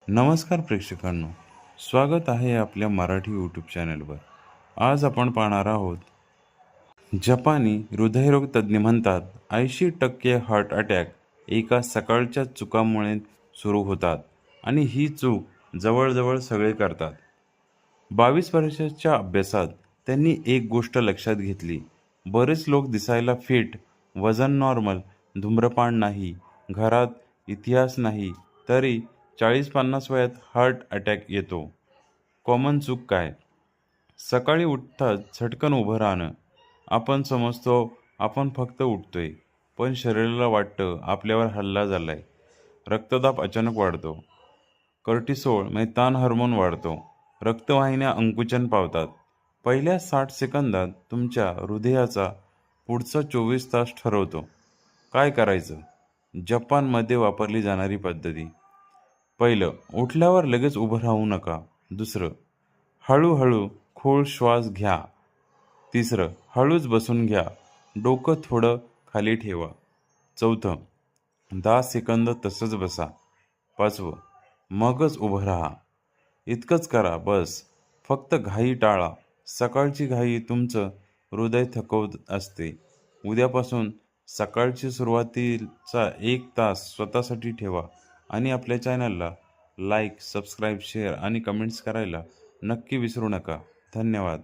नमस्कार प्रेक्षकांनो, स्वागत आहे आपल्या मराठी यूट्यूब चॅनलवर. आज आपण पाहणार आहोत जपानी हृदयरोग तज्ज्ञ म्हणतात 80% हार्ट अटॅक एका सकाळच्या चुकामुळे सुरू होतात आणि ही चूक जवळजवळ सगळे करतात. 22 वर्षाच्या अभ्यासात त्यांनी एक गोष्ट लक्षात घेतली. बरेच लोक दिसायला फिट, वजन नॉर्मल, धूम्रपान नाही, घरात इतिहास नाही, तरी 40-50 वयात हार्ट अटॅक येतो. कॉमन चूक काय? सकाळी उठताच झटकन उभं राहणं. आपण समजतो आपण फक्त उठतोय, पण शरीराला वाटतं आपल्यावर हल्ला झालाय. रक्तदाब अचानक वाढतो. कॉर्टिसोल म्हणजे ताण हार्मोन वाढतो. रक्तवाहिन्या अंकुचन पावतात. पहिल्या 60 सेकंदात तुमच्या हृदयाचा पुढचा 24 तास ठरवतो. काय करायचं? जपानमध्ये वापरली जाणारी पद्धती. पहिलं, उठल्यावर लगेच उभं राहू नका. दुसरं, हळूहळू खोल श्वास घ्या. तिसरं, हळूच बसून घ्या. डोकं थोडं खाली ठेवा. चौथं, 10 सेकंद तसंच बसा. पाचवं, मगच उभं राहा. इतकंच करा बस. फक्त घाई टाळा. सकाळची घाई तुमचं हृदय थकवत असते. उद्यापासून सकाळची सुरुवातीचा 1 तास स्वतःसाठी ठेवा आणि आपल्या चॅनलला लाईक, सबस्क्राईब, शेअर आणि कमेंट्स करायला नक्की विसरू नका. धन्यवाद.